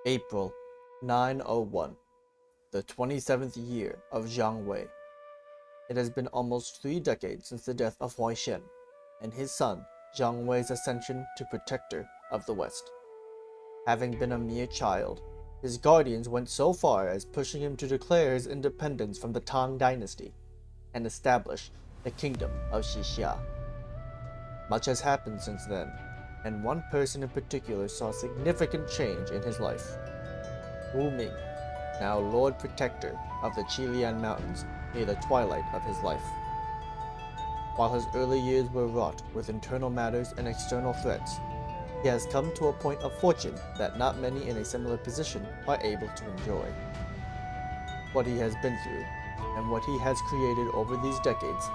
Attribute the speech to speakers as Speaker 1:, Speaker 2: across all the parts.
Speaker 1: April 901, the 27th year of Zhang Wei. It has been almost 3 decades since the death of Huai Shen and his son Zhang Wei's ascension to protector of the West. Having been a mere child, his guardians went so far as pushing him to declare his independence from the Tang dynasty and establish the kingdom of Xixia. Much has happened since then, and one person in particular saw significant change in his life. Wu Ming, now Lord Protector of the Qilian Mountains near the twilight of his life. While his early years were wrought with internal matters and external threats, he has come to a point of fortune that not many in a similar position are able to enjoy. What he has been through, and what he has created over these decades,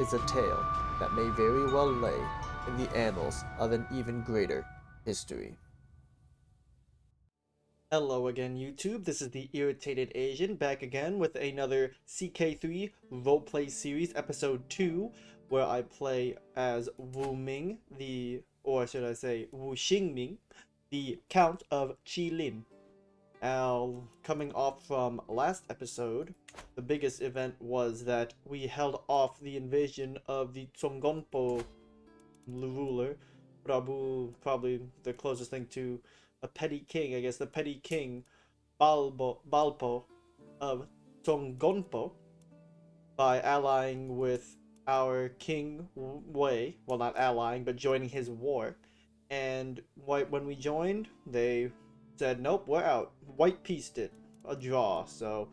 Speaker 1: is a tale that may very well lay in the annals of an even greater history. Hello again, YouTube. This is the Irritated Asian back again with another CK3 roleplay series, episode 2, where I play as Wu Ming, or should I say Wu Xingming, the Count of Qilin. Now, coming off from last episode, the biggest event was that we held off the invasion of the Tsongonpo ruler, Prabhu, probably the closest thing to a petty king, I guess, the petty king Balpo of Tsongonpo, by allying with our king Wei. Well, not allying, but joining his war. And when we joined, they said, nope, we're out. White pieced it. A draw. So,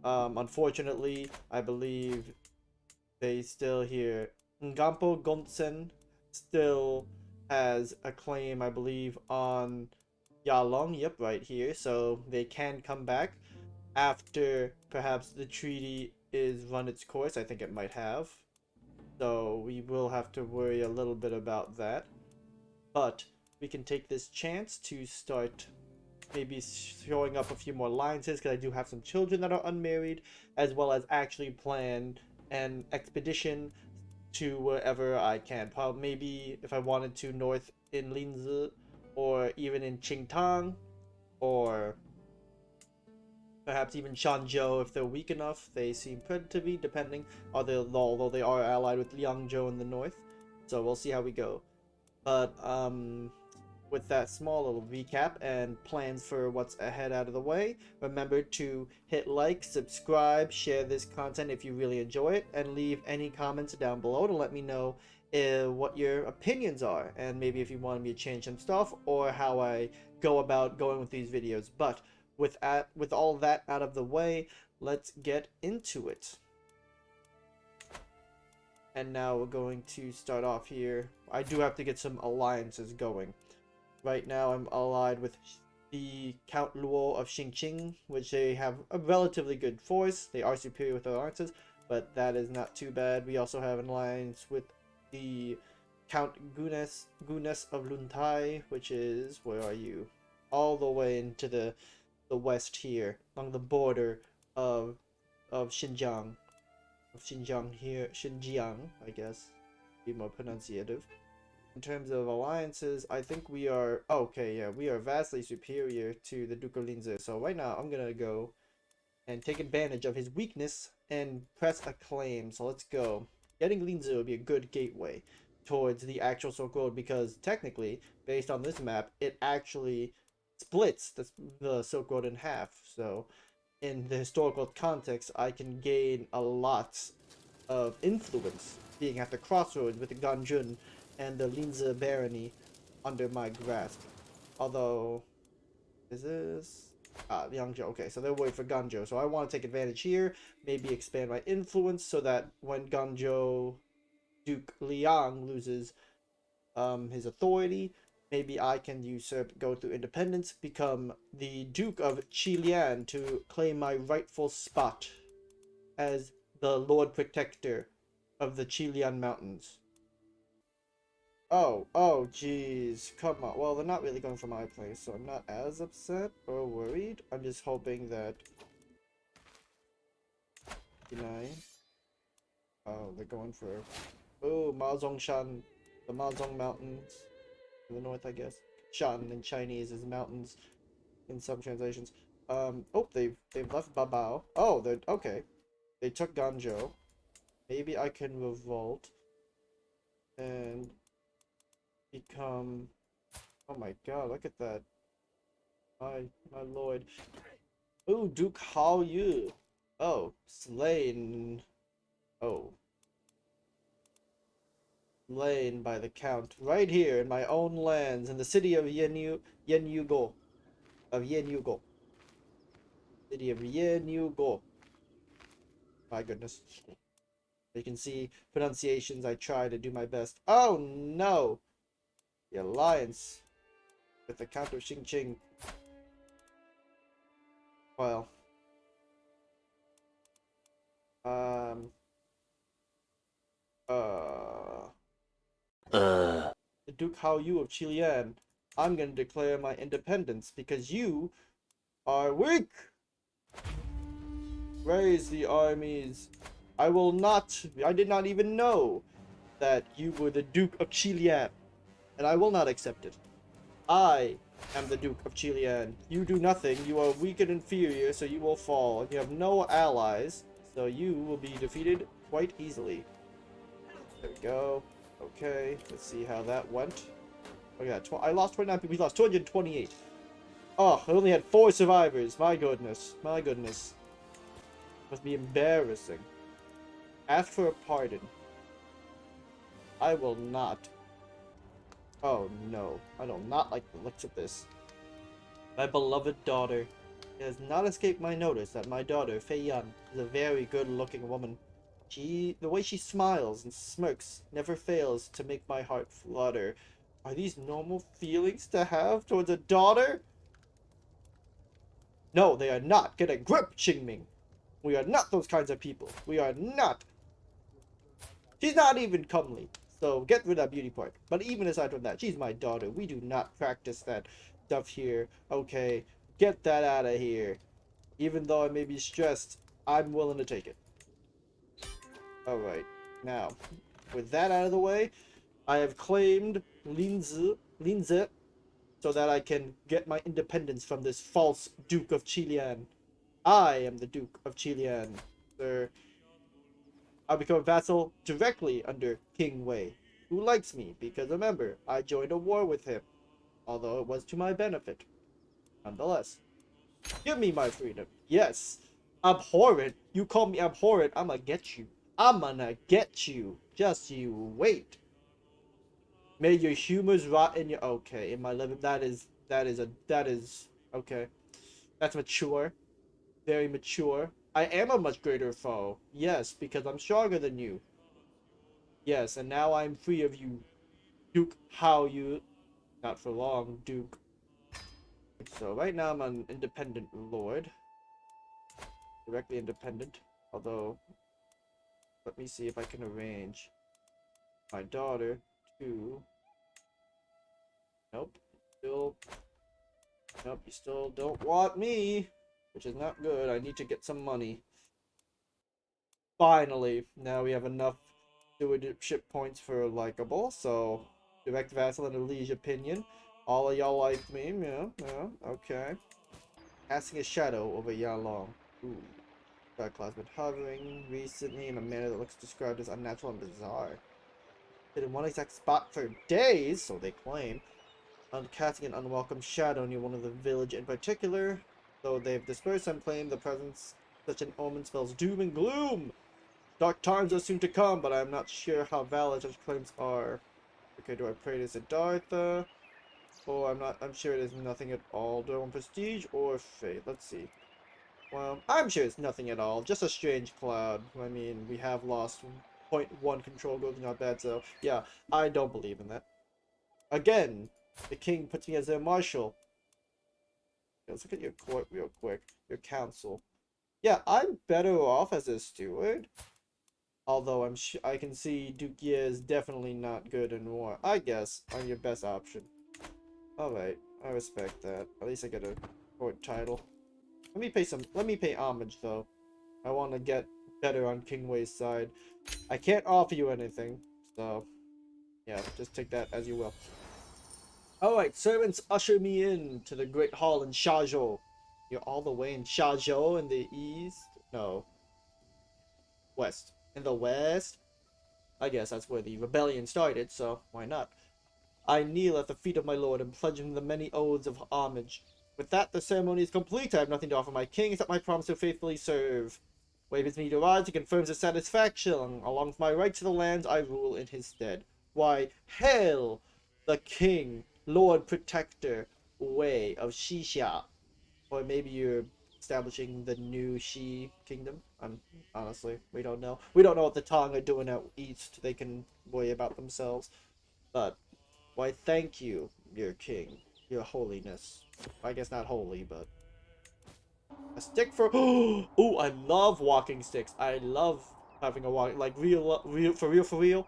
Speaker 1: unfortunately, I believe they still here. Ngampo Gonsen still has a claim, I believe, on Yalong, yep, right here, so they can come back after perhaps the treaty is run its course. I think it might have, so we will have to worry a little bit about that, but we can take this chance to start maybe showing up a few more alliances, because I do have some children that are unmarried, as well as actually plan an expedition to wherever I can. Probably maybe if I wanted to north in Linzi, or even in Qingtang, or perhaps even Shanzhou if they're weak enough. They seem to be, depending, although they are allied with Liangzhou in the north. So we'll see how we go. But with that small little recap and plans for what's ahead out of the way, remember to hit like, subscribe, share this content if you really enjoy it, and leave any comments down below to let me know what your opinions are, and maybe if you wanted me to change some stuff or how I go about going with these videos. But with all that out of the way, let's get into it. And now we're going to start off here. I do have to get some alliances going. Right now I'm allied with the Count Luo of Xingqing, which they have a relatively good force. They are superior with their alliances, but that is not too bad. We also have an alliance with the Count Gunes of Luntai, which is, where are you? All the way into the west here, along the border of Xinjiang. Xinjiang, I guess, be more pronunciative. In terms of alliances, I think we are, okay, yeah, we are vastly superior to the Duke of Linzi. So right now, I'm gonna go and take advantage of his weakness and press a claim. So let's go. Getting Linzi would be a good gateway towards the actual Silk Road, because technically, based on this map, it actually splits the Silk Road in half. So in the historical context, I can gain a lot of influence being at the crossroads with the Ganjun and the Linzi barony under my grasp. Although, is this... Liangzhou. Okay, so they're waiting for Ganzhou. So I want to take advantage here, maybe expand my influence so that when Ganzhou Duke Liang loses his authority, maybe I can usurp, go through independence, become the Duke of Qilian to claim my rightful spot as the Lord Protector of the Qilian Mountains. Oh, jeez, come on. Well, they're not really going for my place, so I'm not as upset or worried. I'm just hoping that, you know, oh, they're going for, oh, Mazongshan, the Mazong Mountains, to the north, I guess. Shan in Chinese is mountains. in some translations. Oh, they've left Babao. Oh, they're okay. They took Ganzhou. Maybe I can revolt and become. Oh my God! Look at that. My lord. Ooh, Duke Hao Yu. Oh, slain. Oh, slain by the Count right here in my own lands in the city of Yenyugo. Of Yenyugo. City of Yenyugo. My goodness. You can see pronunciations. I try to do my best. Oh no! The alliance with the Count of Xingqing. Well, um, uh, the Duke Hao Yu of Chilean. I'm gonna declare my independence because you are weak. Raise the armies. I will not. I did not even know that you were the Duke of Chilean, and I will not accept it. I am the Duke of Chilean. You do nothing. You are weak and inferior, so you will fall. You have no allies, so you will be defeated quite easily. There we go. Okay, let's see how that went. Look at that. I lost 29 people. We lost 228. Oh, I only had 4 survivors. My goodness. My goodness. Must be embarrassing. Ask for a pardon. I will not. Oh no. I do not like the looks of this. My beloved daughter. It has not escaped my notice that my daughter, Fei Yan, is a very good-looking woman. The way she smiles and smirks never fails to make my heart flutter. Are these normal feelings to have towards a daughter? No, they are not. Get a grip, Qingming. We are not those kinds of people. We are not. She's not even comely. So get rid of that beauty part. But even aside from that, she's my daughter. We do not practice that stuff here. Okay, get that out of here. Even though I may be stressed, I'm willing to take it. Alright, now, with that out of the way, I have claimed Linze, so that I can get my independence from this false Duke of Chilean. I am the Duke of Chilean, sir. I'll become a vassal directly under King Wei, who likes me because remember, I joined a war with him, although it was to my benefit. Nonetheless, give me my freedom. Yes, abhorrent. You call me abhorrent, I'ma get you. I'm gonna get you. Just you wait. May your humors rot in your. Okay, in my living. That is okay. That's mature. Very mature. I am a much greater foe. Yes, because I'm stronger than you. Yes, and now I'm free of you, Duke Hao Yu. Not for long, Duke. So right now I'm an independent lord. Directly independent. Although, let me see if I can arrange my daughter to. Nope. Still. Nope, you still don't want me. Which is not good. I need to get some money. Finally. Now we have enough stewardship points for likable. So, direct vassal and a liege opinion. All of y'all like me. Yeah, okay. Casting a shadow over Yalong. Ooh. Dark cloud's been hovering recently in a manner that looks described as unnatural and bizarre. Hit in one exact spot for days, so they claim. On casting an unwelcome shadow near one of the village in particular. Though they've dispersed some claim the presence such an omen spells doom and gloom. Dark times are soon to come, but I'm not sure how valid such claims are. Okay, do I pray to Siddhartha? Or I'm sure it is nothing at all. Do I want prestige or fate? Let's see. Well, I'm sure it's nothing at all. Just a strange cloud. I mean, we have lost 0.1 control growth, not bad, so yeah, I don't believe in that. Again, the king puts me as their marshal. Let's look at your court real quick. Your council. Yeah, I'm better off as a steward. Although I can see Duke Ye is definitely not good in war. I guess I'm your best option. Alright, I respect that. At least I get a court title. Let me pay homage though. I want to get better on King Wei's side. I can't offer you anything, so yeah, just take that as you will. Alright, servants, usher me in to the great hall in Shazhou. You're all the way in Shazhou in the east? No, west. In the west? I guess that's where the rebellion started, so why not? I kneel at the feet of my lord and pledge him the many oaths of homage. With that, the ceremony is complete. I have nothing to offer my king except my promise to faithfully serve. Waves me to rise and confirms his satisfaction. Along with my right to the lands, I rule in his stead. Why, hail the king, lord protector, way of Xixia. Or maybe you're establishing the new Xi kingdom. Honestly, we don't know. We don't know what the Tang are doing out east. They can worry about themselves. But why, thank you, your king, your holiness. I guess not holy, but a stick for. Oh, I love walking sticks. I love having a walk, like for real.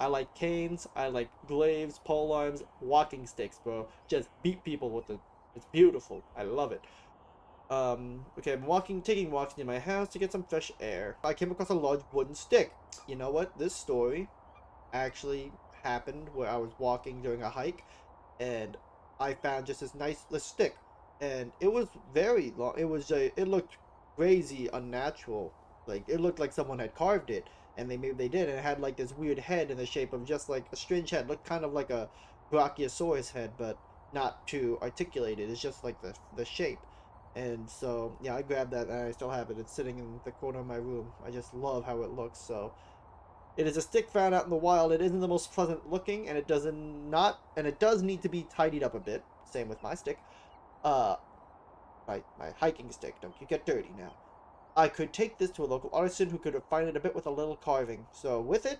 Speaker 1: I like canes. I like glaives, pole arms, walking sticks, bro. Just beat people with it. It's beautiful. I love it. Okay, I'm taking walks near my house to get some fresh air. I came across a large wooden stick. You know what? This story actually happened where I was walking during a hike, and I found just this nice little stick, and it was very long. It looked crazy unnatural. Like it looked like someone had carved it, and maybe they did, and it had like this weird head in the shape of just like a strange head. Looked kind of like a Brachiosaurus head, but not too articulated. It's just like the shape. And so yeah, I grabbed that and I still have it. It's sitting in the corner of my room. I just love how it looks. So it is a stick found out in the wild. It isn't the most pleasant looking, and it does need to be tidied up a bit. Same with my stick. Uh, my hiking stick. Don't you get dirty now. I could take this to a local artisan who could refine it a bit with a little carving. So with it,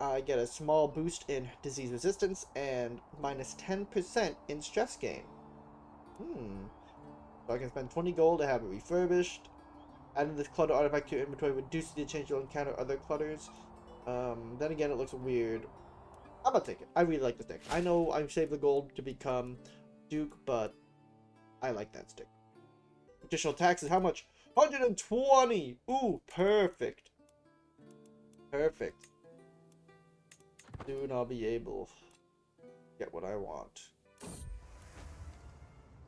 Speaker 1: I get a small boost in disease resistance and minus 10% in stress gain. So I can spend 20 gold to have it refurbished. Adding this clutter artifact to your inventory reduces the chance you'll encounter other clutters. Then again, it looks weird. I'm gonna take it. I really like the stick. I know I saved the gold to become Duke, but I like that stick. Additional taxes, how much? 120! Ooh, perfect. Perfect. Soon I'll be able to get what I want.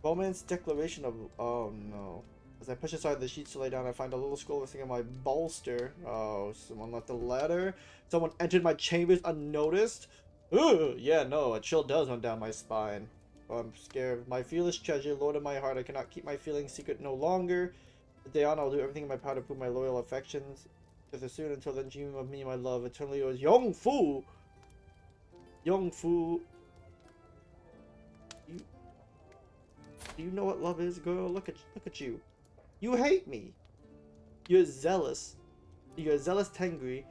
Speaker 1: Romance declaration of... Oh, no. As I push aside the sheets to lay down, I find a little scroll missing in my bolster. Oh, someone left a letter? Someone entered my chambers unnoticed? Ugh, yeah, no, a chill does run down my spine. Oh, I'm scared. My fearless treasure, lord of my heart, I cannot keep my feelings secret no longer. The day on, I'll do everything in my power to prove my loyal affections. Just as soon until then, dream of me, my love, eternally yours, Young Fu! Young Fu. Do you know what love is, girl? Look at you. You hate me. You're zealous. You're a zealous Tengri.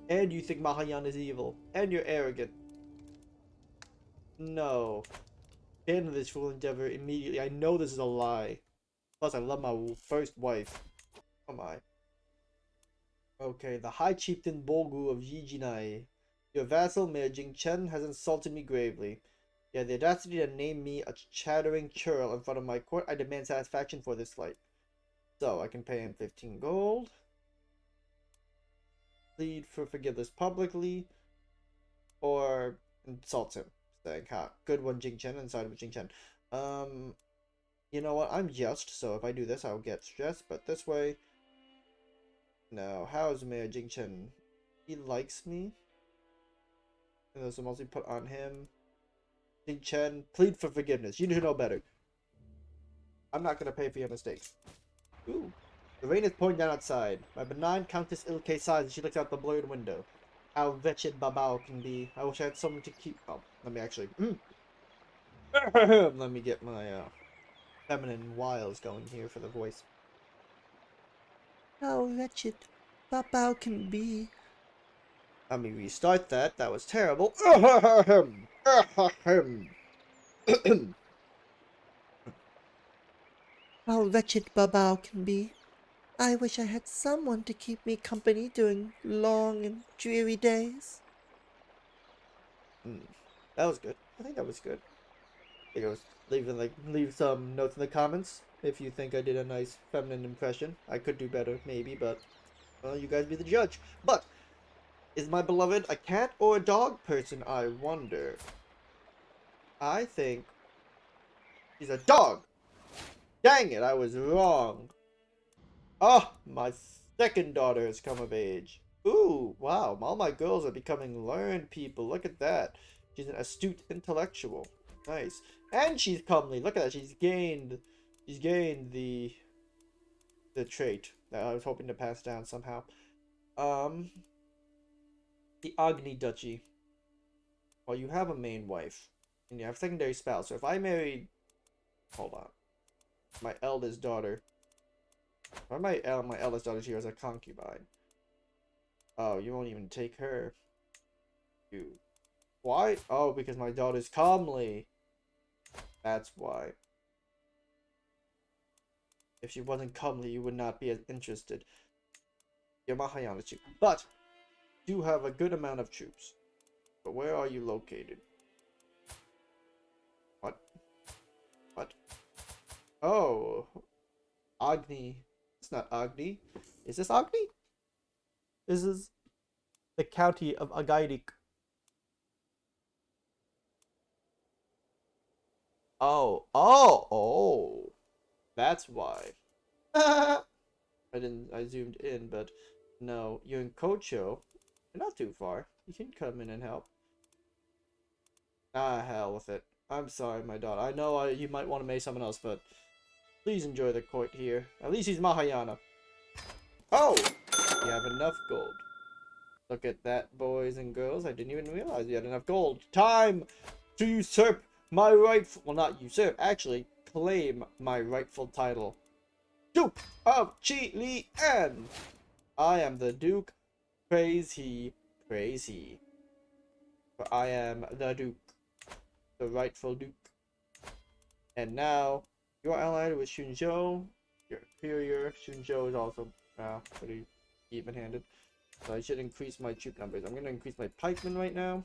Speaker 1: And you think Mahayana is evil. And you're arrogant. No. Abandon this fool endeavor immediately. I know this is a lie. Plus, I love my first wife. Oh my. Okay, the High Chieftain Bolgu of Yijinai. Your vassal, Mayor Jing Chen, has insulted me gravely. He had the audacity to name me a chattering churl in front of my court. I demand satisfaction for this slight. So, I can pay him 15 gold. Plead for forgiveness publicly. Or insult him. Saying, ha, good one, Jing Chen, and side with Jing Chen. You know what? I'm just, so if I do this, I'll get stressed. But this way... No, how is Mayor Jing Chen? He likes me. And there's a mostly put on him. Jing Chen, plead for forgiveness. You need to know better. I'm not going to pay for your mistakes. Ooh. The rain is pouring down outside. My benign Countess Ilke sighs as she looks out the blurred window. How wretched Babao can be. I wish I had someone to keep... Oh, let me actually... Let me get my feminine wiles going here for the voice. How wretched Babao can be. Let me restart that. That was terrible. How wretched Babao can be. I wish I had someone to keep me company during long and dreary days. That was good. I think that was good. I think it was leave some notes in the comments if you think I did a nice feminine impression. I could do better, maybe, but well, you guys be the judge. But is my beloved a cat or a dog person, I wonder? I think she's a dog. Dang it, I was wrong. Oh, my second daughter has come of age. Ooh, wow, all my girls are becoming learned people. Look at that. She's an astute intellectual. Nice. And she's comely. Look at that. She's gained the trait that I was hoping to pass down somehow. Um, the Agni Duchy. Well, you have a main wife, and you have a secondary spouse. So if I married, hold on, my eldest daughter, or my eldest daughter here as a concubine. Oh, you won't even take her. You. Why? Oh, because my daughter's comely. That's why. If she wasn't comely, you would not be as interested. You're Mahayana chief. But you have a good amount of troops. But where are you located? What? What? Oh. Agni. It's not Agni. Is this Agni? This is the county of Agairik. Oh. Oh. Oh. That's why. I zoomed in, but no. You're in Kocho. You're not too far. You can come in and help. Ah, hell with it. I'm sorry, my daughter. I know you might want to marry someone else, but please enjoy the court here. At least he's Mahayana. Oh! You have enough gold. Look at that, boys and girls. I didn't even realize you had enough gold. Time to usurp my rightful... Well, not usurp. Actually, claim my rightful title. Duke of Chi-Li-An! I am the Duke. Praise he. Praise he. For I am the Duke. The rightful Duke. And now, you are allied with Shunzhou. Your superior, Shunzhou, is also pretty even-handed. So I should increase my troop numbers. I'm going to increase my pikemen right now.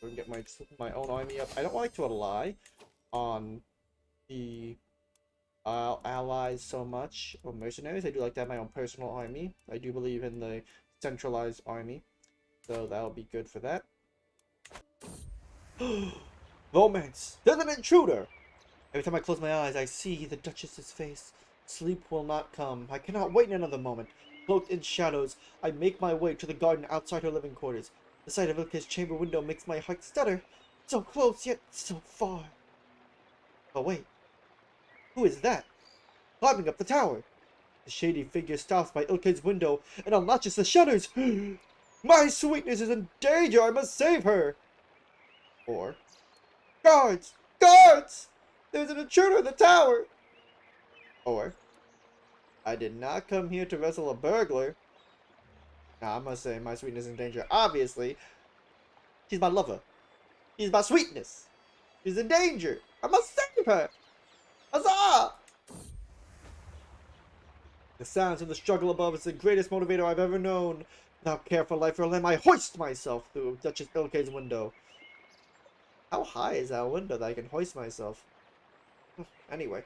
Speaker 1: I'm going to get my own army up. I don't like to rely on the allies so much, or mercenaries. I do like to have my own personal army. I do believe in the centralized army. So that'll be good for that. Romance! There's an intruder! Every time I close my eyes, I see the Duchess's face. Sleep will not come. I cannot wait another moment. Cloaked in shadows, I make my way to the garden outside her living quarters. The sight of Ilke's chamber window makes my heart stutter. So close, yet so far. Oh wait. Who is that? Climbing up the tower. The shady figure stops by Ilke's window and unlatches the shutters. My sweetness is in danger. I must save her. Or, guards! Guards! There's an intruder in the tower! Or, I did not come here to wrestle a burglar. Now, I must say, my sweetness is in danger. Obviously, she's my lover. She's my sweetness. She's in danger. I must save her. Huzzah! The sounds of the struggle above is the greatest motivator I've ever known. Without care for life or limb, I hoist myself through Duchess Ilke's window. How high is that window that I can hoist myself? Anyway,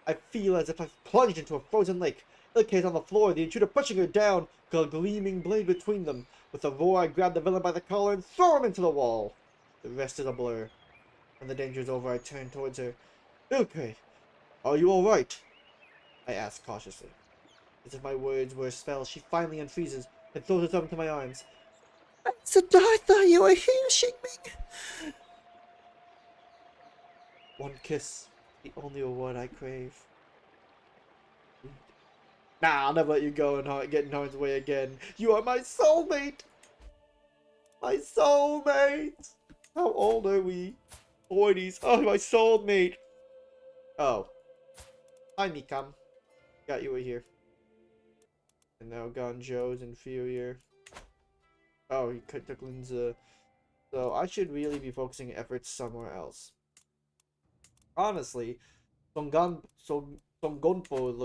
Speaker 1: I feel as if I've plunged into a frozen lake. Ilke is on the floor, the intruder pushing her down, with a gleaming blade between them. With a roar, I grab the villain by the collar and throw him into the wall. The rest is a blur. When the danger is over, I turn towards her. Ilke, are you alright? I ask cautiously. As if my words were a spell, she finally unfreezes and throws herself into my arms. I thought you were here, Shingming. One kiss, the only reward I crave. Nah, I'll never let you go and get in harm's way again. You are my soulmate! My soulmate! How old are we? 40s. Oh, my soulmate! Oh. Hi, Mikam. Got you here. And now Ganzhou's inferior. Oh, he took Linza. So I should really be focusing efforts somewhere else. Honestly, Songonpo is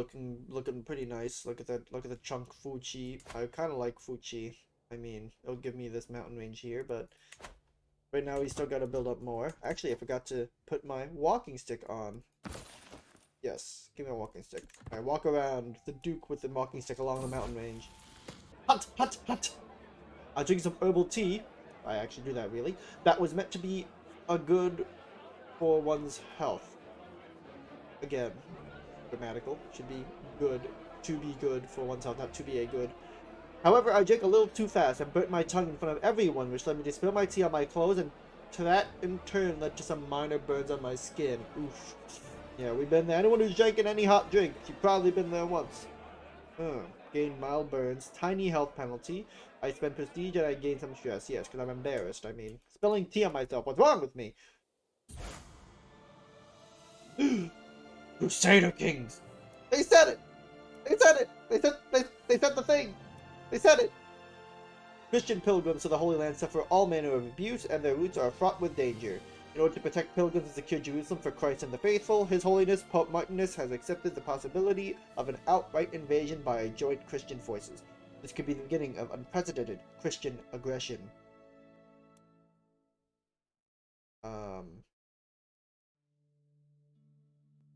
Speaker 1: looking pretty nice. Look at the chunk Fuchi. I kind of like Fuchi. I mean, it'll give me this mountain range here, but right now we still got to build up more. Actually, I forgot to put my walking stick on. Yes, give me a walking stick. I walk around the Duke with the walking stick along the mountain range. Hut, hut, hut! I drink some herbal tea. I actually do that, really. That was meant to be a good for one's health. Again, grammatical. Should be good. To be good for one's health, not to be a good. However, I drank a little too fast and burnt my tongue in front of everyone, which led me to spill my tea on my clothes, and to that in turn led to some minor burns on my skin. Oof. Yeah, we've been there. Anyone who's drinking any hot drink, you've probably been there once. Gained mild burns, tiny health penalty. I spent prestige and I gained some stress. Yes, because I'm embarrassed. I mean, spilling tea on myself. What's wrong with me? Crusader Kings! They said it! They said it! They said the thing! They said it! Christian pilgrims to the Holy Land suffer all manner of abuse, and their routes are fraught with danger. In order to protect pilgrims and secure Jerusalem for Christ and the faithful, His Holiness Pope Martinus has accepted the possibility of an outright invasion by joint Christian forces. This could be the beginning of unprecedented Christian aggression.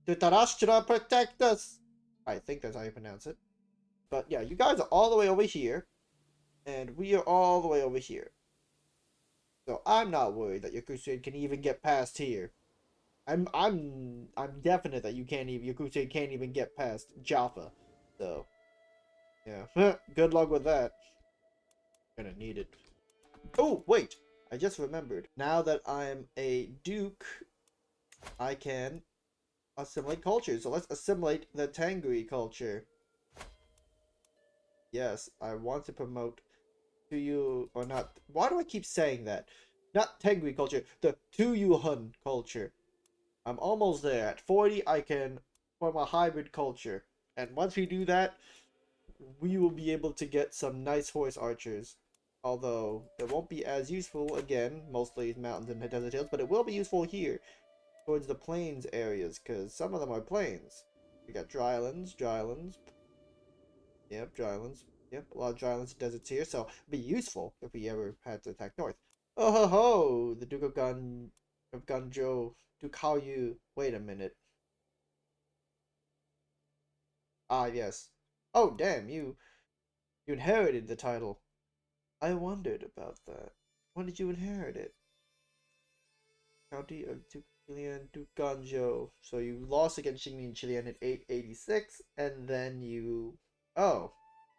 Speaker 1: Dhritarashtra, protect us! I think that's how you pronounce it. But yeah, you guys are all the way over here, and we are all the way over here. So I'm not worried that your crusade can even get past here. I'm definite that your crusade can't even get past Jaffa. So yeah. Good luck with that. Gonna need it. Oh, wait! I just remembered. Now that I'm a duke, I can assimilate cultures. So let's assimilate the Tangri culture. Yes, I want to promote to you, or not. Why do I keep saying that? Not Tengri culture, the Tuyuhun culture. I'm almost there. At 40, I can form a hybrid culture. And once we do that, we will be able to get some nice horse archers. Although, it won't be as useful, again, mostly mountains and desert hills, but it will be useful here, towards the plains areas, because some of them are plains. We got drylands. Yep, drylands. Yep, a lot of drylands and deserts here, so it'd be useful if we ever had to attack north. Oh ho ho! The Duke of Ganjo. Duke, how you? Wait a minute. Ah, yes. Oh, damn, you inherited the title. I wondered about that. When did you inherit it? County of Duke Duke Ganjo. So you lost against Xingmin Chilean in 886, and then you... Oh,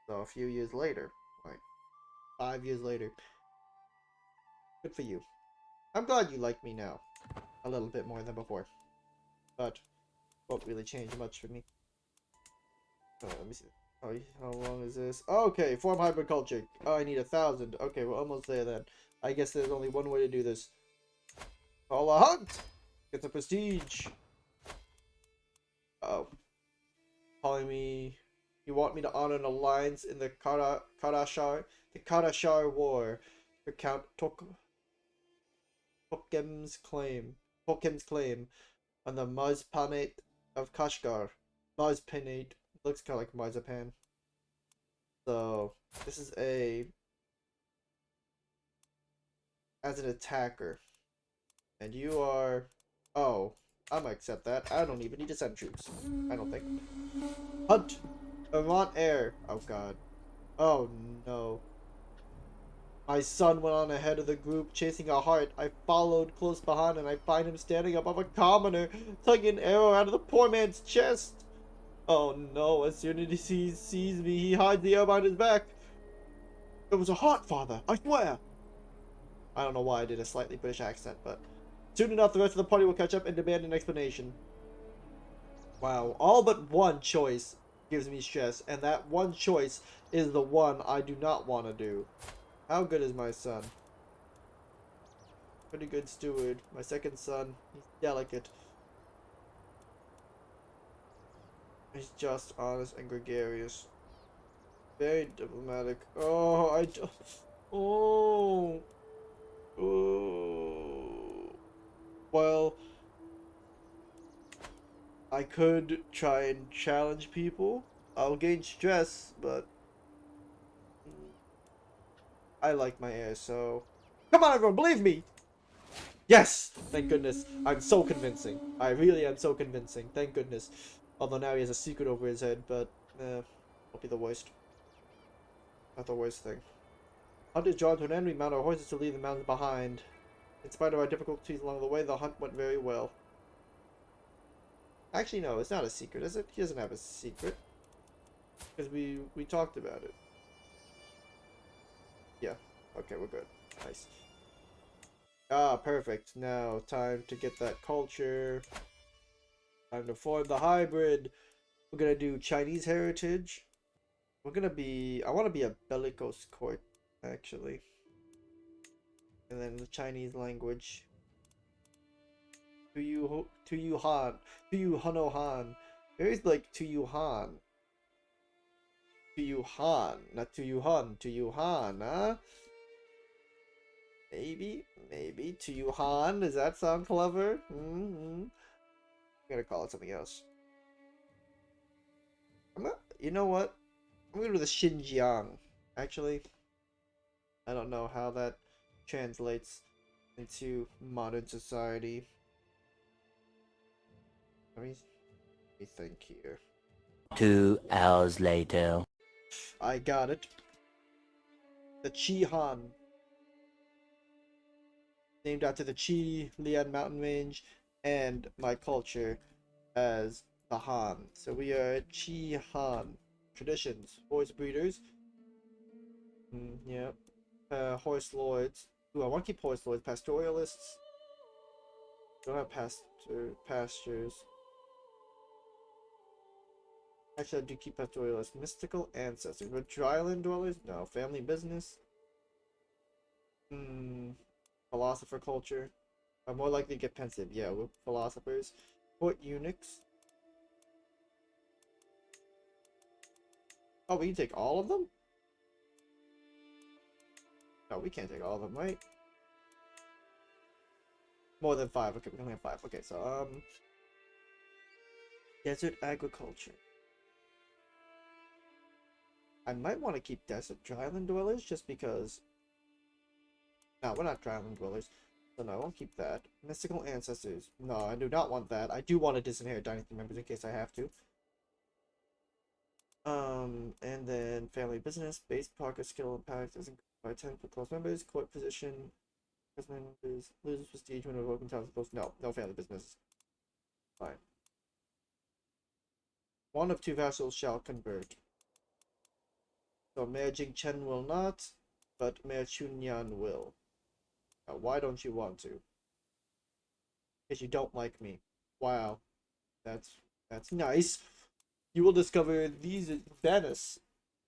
Speaker 1: so a few years later. Like, 5 years later. Good for you. I'm glad you like me now. A little bit more than before. But won't really change much for me. Let me see. How long is this? Okay, form hybrid culture. Oh, I need 1,000. Okay, we're almost there then. I guess there's only one way to do this. Call a hunt! Get the prestige. Oh. Calling me... You want me to honor an alliance in the Karashar War for Count Tokem's claim on the Mazpanate of Kashgar. Mazpanate looks kind of like marzipan. So this is as an attacker, and you are. Oh, I'm gonna accept that. I don't even need to send troops. I don't think. Hunt, Avant Air. Oh God. Oh no. My son went on ahead of the group, chasing a hart. I followed close behind, and I find him standing above a commoner, tugging an arrow out of the poor man's chest. Oh no, as soon as he sees me, he hides the arrow behind his back. It was a hart, father, I swear. I don't know why I did a slightly British accent, but soon enough the rest of the party will catch up and demand an explanation. Wow, all but one choice gives me stress, and that one choice is the one I do not want to do. How good is my son? Pretty good steward. My second son, he's delicate. He's just, honest, and gregarious. Very diplomatic. Oh, Oh. Oh. Well, I could try and challenge people. I'll gain stress, but I like my air, so... Come on, everyone, believe me! Yes! Thank goodness. I'm so convincing. I really am so convincing. Thank goodness. Although now he has a secret over his head, but... won't be the worst. Not the worst thing. Hunters drawn to an enemy mount our horses to leave the mountains behind. In spite of our difficulties along the way, the hunt went very well. Actually, no, it's not a secret, is it? He doesn't have a secret. Because we talked about it. Yeah. Okay, we're good. Nice. Ah, perfect. Now, time to get that culture. Time to form the hybrid. We're gonna do Chinese heritage. We're gonna be... I want to be a bellicose court, actually. And then the Chinese language. To you Han. To you Hano Han. There's like to you Han. To you Han. Not to you Han. To you Han, huh? Maybe to you Han. Does that sound clever? I'm gonna call it something else. You know what? I'm gonna do the Xinjiang. Actually, I don't know how that translates into modern society. Let me think here.
Speaker 2: 2 hours later.
Speaker 1: I got it. The Qi Han. Named after the Qi Lian mountain range and my culture as the Han. So we are Qi Han. Traditions. Horse breeders. Yep. Horse lords. Ooh, I want to keep horse lords. Pastoralists. Don't have pastures. Actually, I do keep pastoralists. Mystical ancestors. But dryland dwellers? No. Family business. Philosopher culture. I'm more likely to get pensive. Yeah, we're philosophers. Court eunuchs. Oh, we can take all of them? No, we can't take all of them, right? More than 5. Okay, we can only have 5. Okay, so, desert agriculture. I might want to keep desert dryland dwellers just because... No, we're not dryland dwellers. So no, I won't keep that. Mystical ancestors. No, I do not want that. I do want to disinherit dynasty members in case I have to. And then family business, base poker skill impact is increased by 10 for close members, court position, members, loses prestige when revoking towns post. No family business. Fine. One of 2 vassals shall convert. So Mayor Jing Chen will not, but Mayor Chunyan will. Now, why don't you want to? Because you don't like me. Wow. That's nice. You will discover these Venice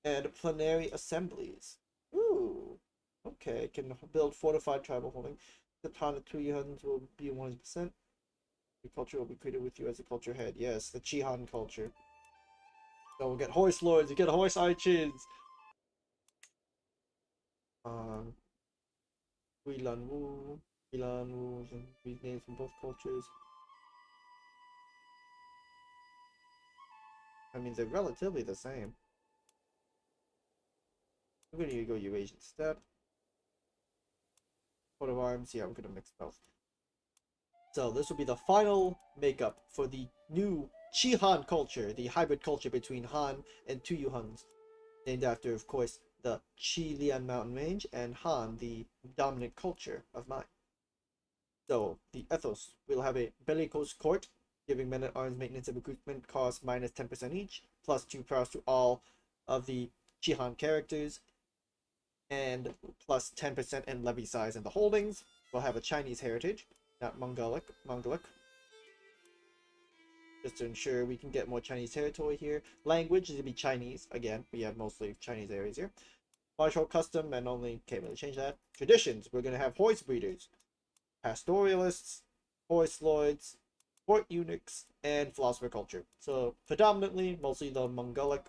Speaker 1: and plenary assemblies. Ooh. Okay, can build fortified tribal holding. The town of Tuyuhans will be 100%. Your culture will be created with you as a culture head. Yes, the Chihan culture. So we'll get horse lords, you get horse archers. Guilan Wu, and these names from both cultures. I mean, they're relatively the same. I'm gonna go Eurasian steppe. Coat of arms, yeah, I'm gonna mix both. So this will be the final makeup for the new Chi-Han culture, the hybrid culture between Han and Tuyu Huns, named after, of course, the Qi Lian mountain range, and Han, the dominant culture of mine. So the ethos, we'll have a bellicose court, giving men at arms maintenance and recruitment cost minus 10% each, plus 2 prowess to all of the Chi-Han characters, and plus 10% in levy size in the holdings. We'll have a Chinese heritage, not Mongolic, just to ensure we can get more Chinese territory here. Language is going to be Chinese, again, we have mostly Chinese areas here. Martial custom, and only can't really change that. Traditions, we're going to have horse breeders, pastoralists, horse lords, court eunuchs, and philosopher culture. So predominantly, mostly the Mongolic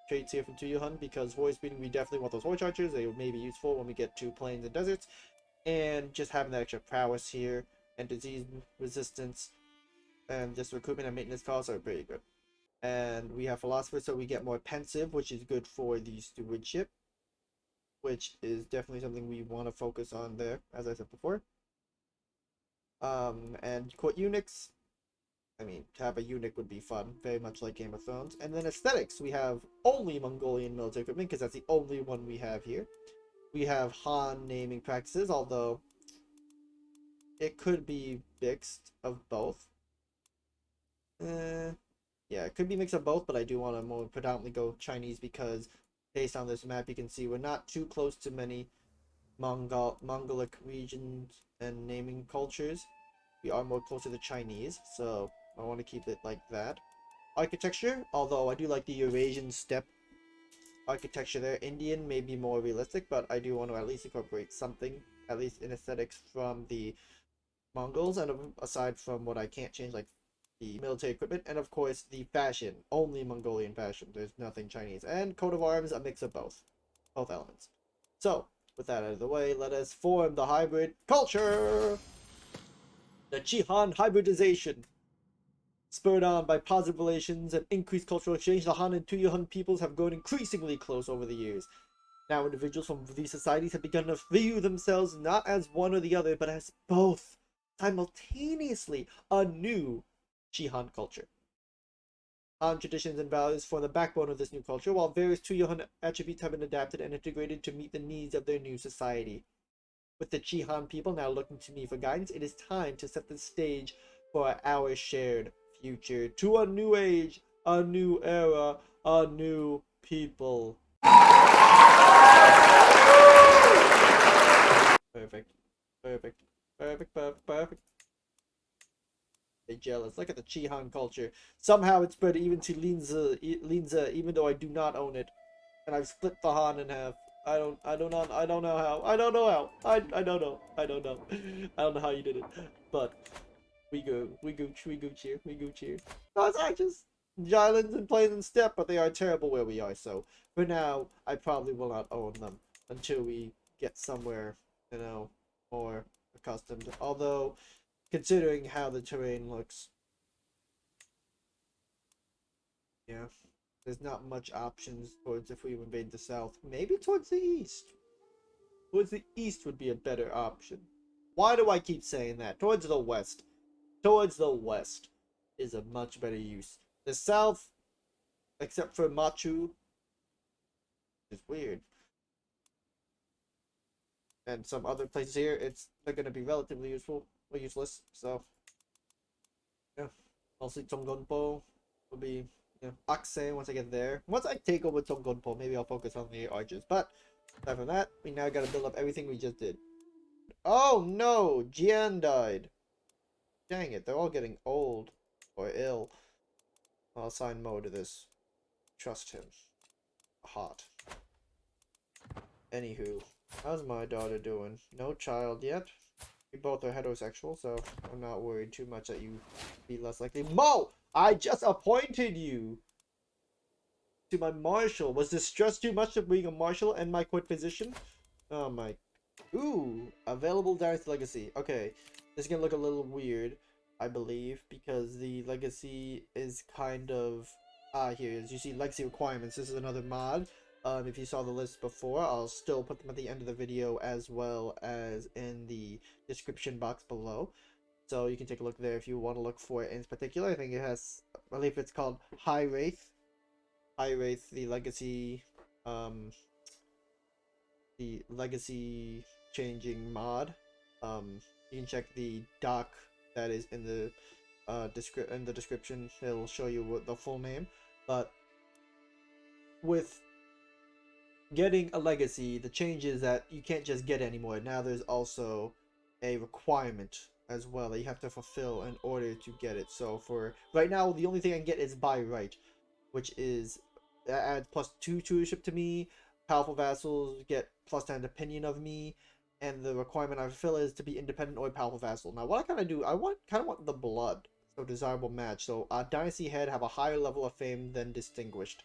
Speaker 1: traits here from Tuyuhan, because horse breeding, we definitely want those horse archers. They may be useful when we get to plains and deserts, and just having that extra prowess here and disease resistance and just recruitment and maintenance costs are very good. And we have philosophers, so we get more pensive, which is good for the stewardship, which is definitely something we want to focus on there, as I said before. And court eunuchs, I mean, to have a eunuch would be fun, very much like Game of Thrones. And then aesthetics, we have only Mongolian military equipment, because that's the only one we have here. We have Han naming practices, although it could be mixed of both. Yeah, it could be mixed of both, but I do want to more predominantly go Chinese because based on this map, you can see we're not too close to many Mongolic regions and naming cultures. We are more closer to Chinese, so I want to keep it like that. Architecture, although I do like the Eurasian steppe architecture there. Indian may be more realistic, but I do want to at least incorporate something, at least in aesthetics, from the Mongols, and aside from what I can't change, like the military equipment, and of course the fashion, only Mongolian fashion. There's nothing Chinese. And coat of arms, a mix of both elements. So, with that out of the way, let us form the hybrid culture! The Chihan hybridization. Spurred on by positive relations and increased cultural exchange, the Han and Tuyuhan peoples have grown increasingly close over the years. Now individuals from these societies have begun to view themselves not as one or the other, but as both, simultaneously, a new Chihan culture. Han traditions and values form the backbone of this new culture, while various Tuyuhan attributes have been adapted and integrated to meet the needs of their new society. With the Chihan people now looking to me for guidance, it is time to set the stage for our shared future, to a new age, a new era, a new people. Perfect. Perfect. Perfect, perfect, perfect. They jealous. Look at the Chihan culture. Somehow it spread even to Linza, even though I do not own it. And I've split the Han in half. I don't know how. I don't know. I don't know. I don't know how you did it. But we go cheer. No, it's not just Islands and Plains and Steppe, but they are terrible where we are, so for now I probably will not own them until we get somewhere, more accustomed. Although, considering how the terrain looks, yeah, there's not much options towards if we invade the south. Maybe towards the east. Towards the east would be a better option. Why do I keep saying that? Towards the west. Towards the west is a much better use. The south, except for Machu, is weird. And some other places here, they're going to be relatively useful or useless. So, yeah. Mostly Tonggonpo will be, Akse once I get there. Once I take over Tonggonpo, maybe I'll focus on the archers. But, aside from that, we now got to build up everything we just did. Oh no! Jian died. Dang it, they're all getting old or ill. I'll assign Mo to this. Trust him. Hot. Anywho, how's my daughter doing? No child yet. We both are heterosexual, so I'm not worried too much that you be less likely. Mo! I just appointed you to my marshal. Was this stress too much of being a marshal and my court position? Oh my. Ooh, available Dynasty Legacy. Okay, this is gonna look a little weird, I believe, because the legacy is kind of... here it is. You see legacy requirements. This is another mod. If you saw the list before, I'll still put them at the end of the video as well as in the description box below. So you can take a look there if you want to look for it in particular. I think it has, I believe it's called High Wraith. High Wraith, the legacy changing mod. You can check the doc that is in the description. It'll show you what the full name. But with getting a legacy, the change is that you can't just get it anymore. Now there's also a requirement as well that you have to fulfill in order to get it. So for right now, the only thing I can get is by right, which is add +2 tutorship to me. Powerful vassals get +10 opinion of me, and the requirement I fulfill is to be independent or a powerful vassal. Now, what I kind of do, I kind of want the blood, so desirable match. So dynasty head have a higher level of fame than distinguished.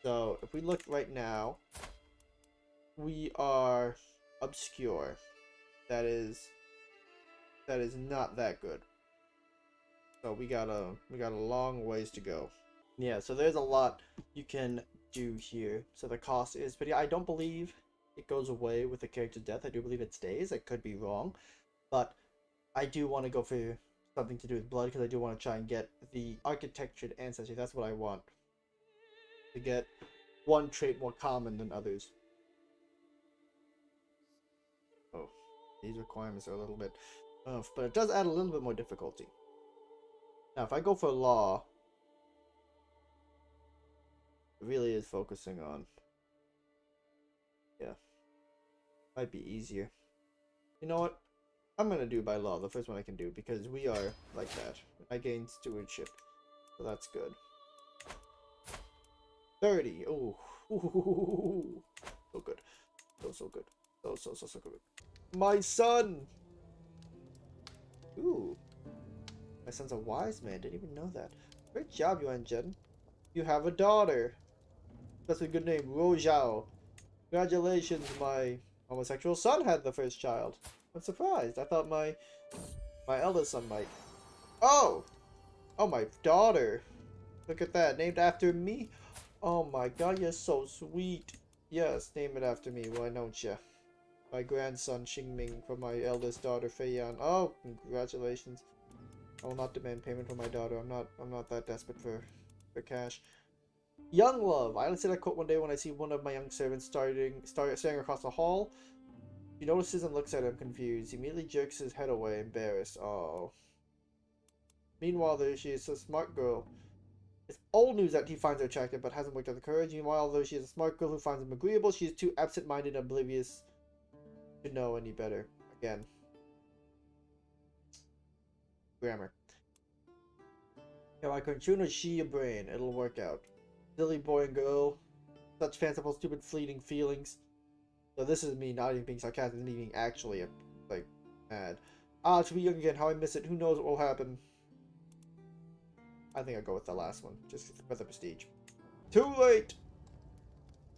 Speaker 1: So if we look right now, we are obscure. That is not that good. So we got a long ways to go. Yeah, so there's a lot you can do here. So the cost is, but yeah, I don't believe it goes away with the character's death. I do believe it stays. I could be wrong, but I do want to go for something to do with blood because I do want to try and get the architectured ancestry. That's what I want, to get one trait more common than others. These requirements are a little bit tough, but it does add a little bit more difficulty. Now, if I go for law, it really is focusing on, yeah, might be easier. You know what? I'm gonna do by law, the first one I can do, because we are like that. I gain stewardship, so that's good. 30. Oh, so good. So good. So good. My son! Ooh. My son's a wise man. Didn't even know that. Great job, Yuan Jin. You have a daughter. That's a good name. Ro Zhao. Congratulations, my homosexual son had the first child. I'm surprised. I thought my eldest son might. Oh! Oh, my daughter. Look at that. Named after me? Oh my god, you're so sweet. Yes, name it after me. Why don't you? My grandson Xingming from my eldest daughter Feiyan. Oh, congratulations. I will not demand payment from my daughter. I'm not that desperate for cash. Young love. I say that quote one day when I see one of my young servants staring across the hall. He notices and looks at him confused. He immediately jerks his head away, embarrassed. Oh. Meanwhile, she is a smart girl. It's old news that he finds her attractive, but hasn't worked up the courage. Meanwhile, though she is a smart girl who finds him agreeable, she is too absent-minded and oblivious to know any better. Again. Grammar. Yeah, like Conchuna, she a brain. It'll work out. Silly boy and girl. Such fanciful, stupid, fleeting feelings. So this is me not even being sarcastic, me being actually, like, mad. Ah, to be young again, how I miss it. Who knows what will happen. I think I'll go with the last one, just for the prestige. Too late!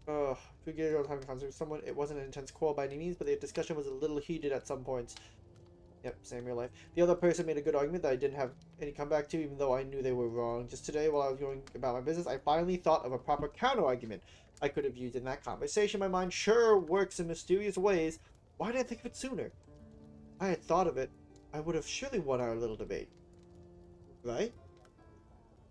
Speaker 1: Ugh, forget I was having conversation with someone. It wasn't an intense quarrel by any means, but the discussion was a little heated at some points. Yep, same real life. The other person made a good argument that I didn't have any comeback to, even though I knew they were wrong. Just today, while I was going about my business, I finally thought of a proper counter-argument I could have used in that conversation. My mind sure works in mysterious ways. Why didn't I think of it sooner? If I had thought of it, I would have surely won our little debate. Right?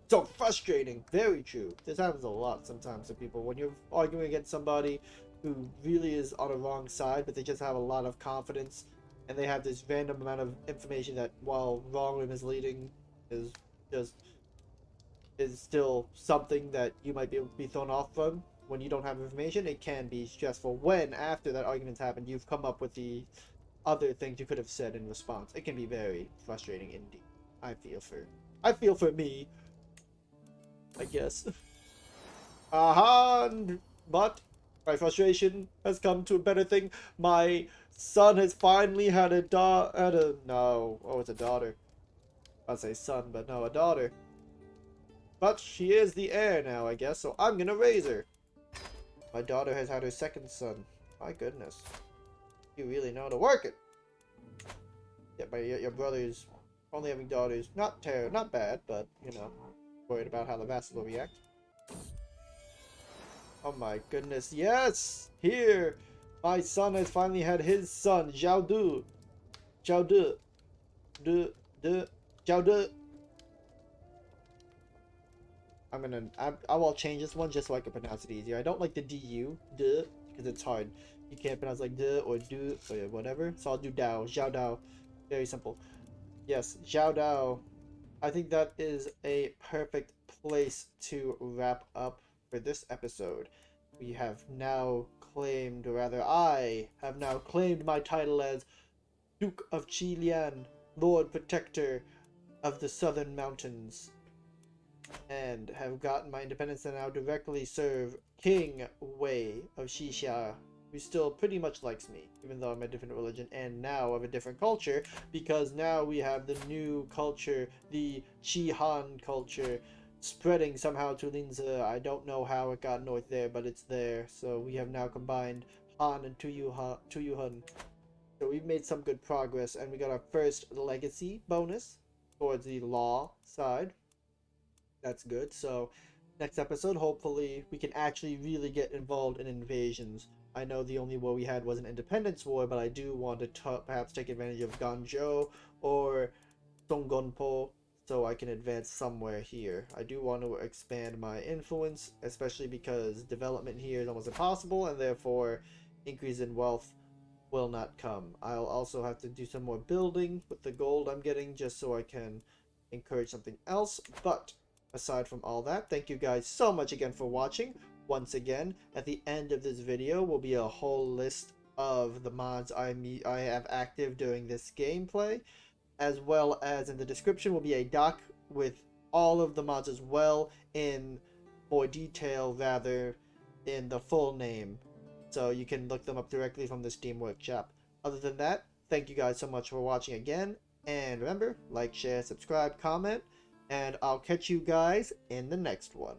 Speaker 1: So frustrating. Very true. This happens a lot sometimes to people. When you're arguing against somebody who really is on a wrong side, but they just have a lot of confidence, and they have this random amount of information that, while wrong or misleading, is still something that you might be thrown off from. When you don't have information, it can be stressful. When, after that argument's happened, you've come up with the other things you could have said in response. It can be very frustrating indeed. I feel for me, I guess. Aha! But my frustration has come to a better thing. My son has finally had a it's a daughter. I'd say son, but no, a daughter. But she is the heir now, I guess, so I'm gonna raise her. My daughter has had her second son. My goodness. You really know how to work it. Yeah, your brother's only having daughters. Not bad, but, you know, worried about how the vassal will react. Oh my goodness, yes! Here! My son has finally had his son, Zhao Du. Zhao Du. Zhao Du. I will change this one just so I can pronounce it easier. I don't like the du, duh, because it's hard. You can't pronounce like duh or do or whatever. So I'll do Dao, Zhao Dao. Very simple. Yes, Zhao Dao. I think that is a perfect place to wrap up for this episode. We have now claimed, or rather I have now claimed my title as Duke of Qilian, Lord Protector of the Southern Mountains, and have gotten my independence and now directly serve King Wei of Xixia, who still pretty much likes me, even though I'm a different religion and now of a different culture, because now we have the new culture, the Qi-Han culture, spreading somehow to Linze. I don't know how it got north there, but it's there. So we have now combined Han and Tuyuhun. So we've made some good progress, and we got our first legacy bonus towards the law side. That's good. So next episode, hopefully we can actually really get involved in invasions. I know the only war we had was an independence war, but I do want to perhaps take advantage of Ganzhou or Donggonpo so I can advance somewhere here. I do want to expand my influence, especially because development here is almost impossible, and therefore increase in wealth will not come. I'll also have to do some more building with the gold I'm getting just so I can encourage something else. But aside from all that, thank you guys so much again for watching. Once again, at the end of this video will be a whole list of the mods I have active during this gameplay, as well as in the description will be a doc with all of the mods as well, in more detail rather, in the full name, so you can look them up directly from the Steam Workshop. Other than that, thank you guys so much for watching again, and remember, like, share, subscribe, comment, and I'll catch you guys in the next one.